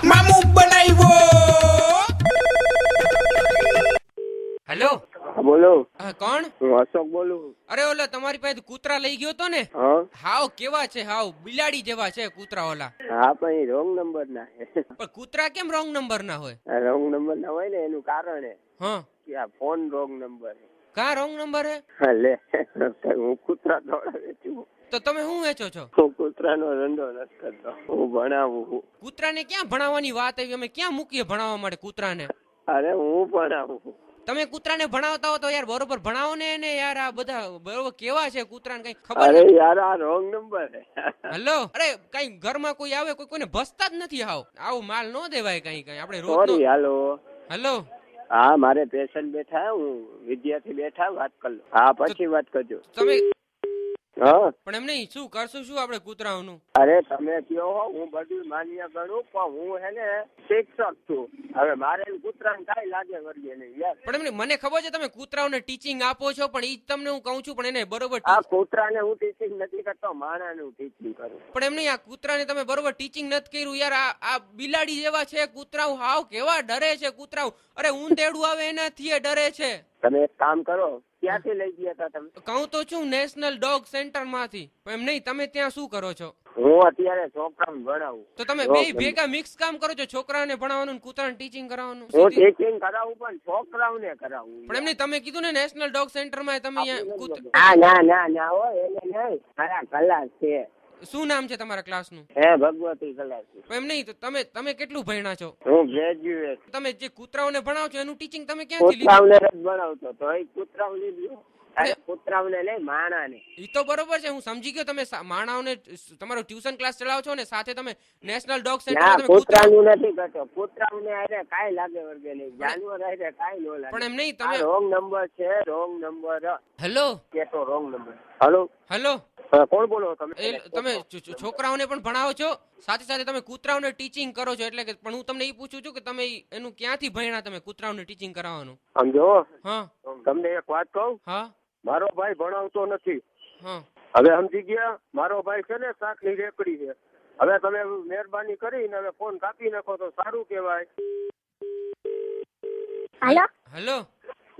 મામુ બનાવ્યો. હેલો બોલો. કોણ? હું અશોક બોલું. અરે ઓલા તમારી પાસે કૂતરા લઈ ગયો તો ને? હા હાવ કેવા છે? હાવ બિલાડી જેવા છે કૂતરા ઓલા. હા પણ રોંગ નંબર ના છે. પણ કૂતરા કેમ રોંગ નંબર ના હોય? રોંગ નંબર ના હોય ને એનું કારણ હે હા કે આ ફોન રોંગ નંબર હે. કા રોંગ નંબર હે? હા લે હું કૂતરા દોડાવે છું. તો તમે શું વેચો છો? હું કૂતરાનો ધંધો નથી કરતો, હું ભણાવું છું. કૂતરાને ક્યાં ભણાવવાની વાત આવી? અમે ક્યાં મૂકીએ ભણાવવા માટે કૂતરાને? અરે હું ભણાવું છું. તમે કૂતરાને ભણાવતા હો તો યાર બરોબર ભણાવો ને એને યાર. આ બધા બરોબર કેવા છે કૂતરાને કઈ ખબર અરે નથી. યાર આ રોંગ નંબર હે. હેલો અરે કઈ ઘરમાં કોઈ આવે કોઈને ભસતા જ નથી. હાવ આવું માલ ન દેવાય કઈ કઈ આપણે રોજ. સોરી. હાલો. હેલો હા મારે પેશન્ટ બેઠા, હું વિદ્યાર્થી બેઠા, વાત કર લો. હા પછી વાત કરજો. તમે હા પણ એમ નહીં, શું કરશું શું આપણે કૂતરાઓનું? અરે તમે કયો હો, હું બધું માન્ય ગણું પણ હું હે ને શિક્ષક છું. હવે મારે કૂતરાને કાંઈ લાગે વળગે નહીં યાર. પણ એમ નહીં, મને ખબર છે તમે કૂતરાઓને ટીચિંગ આપો છો, પણ ઈ જ તમને હું કહું છું. પણ એને બરોબર આ કૂતરાને હું ટીચિંગ નથી કરતો, માણાને હું ટીચિંગ કરું. પણ એમ નહીં, આ કૂતરાને તમે બરોબર ટીચિંગ નથી કર્યું યાર. આ બિલાડી જેવા છે કૂતરાઓ, હાવ કેવા ડરે છે કૂતરાઓ. અરે ઊંધેડું આવે એનાથી એ ડરે છે. તમે એક કામ કરો, ક્યાંથી લઈ ગયા હતા તમે? કહું તો છું નેશનલ ડોગ સેન્ટર માંથી. પણ એમ નહીં, તમે ત્યાં શું કરો છો? હું અત્યારે છોકરાઓને ભણાવું. તો તમે બે ભેગા મિક્સ કામ કરો છો, છોકરાઓને ભણાવવાનું ને કૂતરાને ટીચિંગ કરાવવાનું? હું ટીચિંગ કરાવું પણ છોકરાઓને કરાવું. પણ એમ નહીં, તમે કીધું ને નેશનલ ડોગ સેન્ટર માં તમે ના ના ના ના હોય એને નહીં, મારા ક્લાસ છે. શું નામ છે તમારા ક્લાસ નું? હે ભગવતી ક્લાસ. એમ નહીં, તો તમે કેટલું ભણ્યા છો? હું ગ્રેજ્યુએટ. તમે જે કૂતરાઓને ભણાવો છો એનું ટીચિંગ તમે ક્યાંથી લીધું? કૂતરાઓને જ ભણાવતો તો એ કૂતરાઓ લીધું. અરે કૂતરાઓને નહીં, માણાને. ઈ તો બરોબર છે, હું સમજી ગયો. તમે માણાઓને તમારો ટ્યુશન ક્લાસ ચલાવો છો ને સાથે તમે નેશનલ ડોગ સેન્ટર ના માં તમે કૂતરાનું નથી કરતો. કૂતરાઓને આરે કાંઈ લાગે વળગે નહીં, જાનવર આરે કાંઈ ન લાગે. પણ એમ નહીં, તમે રોંગ નંબર છે, રોંગ નંબર. હેલો કેતો રોંગ નંબર. હેલો હેલો કોણ બોલો તમે? તમે છોકરાઓને પણ ભણાવો છો, સાથે સાથે તમે કૂતરાઓને ટીચિંગ કરો છો. એટલે કે પણ હું તમને એ પૂછું છું કે તમે એનું ક્યાંથી ભણ્યા તમે કૂતરાઓને ટીચિંગ કરાવવાનું? સમજો. હા તમને એક વાત કહું, હા મારો ભાઈ ભણાવતો નથી. હા હવે સમજી ગયા? મારો ભાઈ છે ને શાકની રેકડી છે. હવે તમે મહેરબાની કરીને હવે ફોન કાપી નાખો તો સારું કહેવાય. હાલો હેલો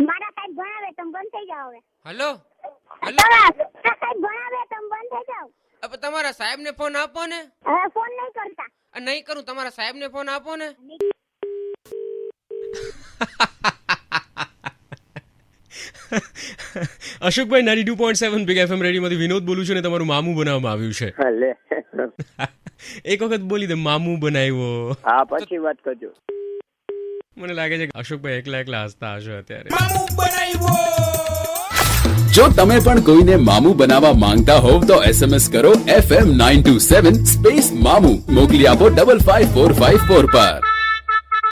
મારા સાહેબ ભણાવે તમે બંધ થઈ જાઓ હવે. હેલો હેલો મારા સાહેબ ભણાવે તમે બંધ થઈ જાઓ. હવે તમારા સાહેબ ને ફોન આપો ને. હવે ફોન નહીં કરતા. નહીં કરું, તમારા સાહેબ ને ફોન આપો ને. અશોકભાઈ 92.7 બિગ એફએમ રેડિયોમાંથી વિનોદ બોલું છું ને તમારું મામું બનાવવામાં આવ્યું છે. લે એક વખત બોલી દે મામું બનાવ્યો. હા પછી વાત કરજો. મને લાગે છે કે અશોકભાઈ એકલા હસતા હશો અત્યારે. મામુ બનાવ્યો. જો તમે પણ કોઈને મામું બનાવવા માંગતા હોવ તો SMS કરો FM 927 સ્પેસ મામું, મોકલી આપો 55454 પર.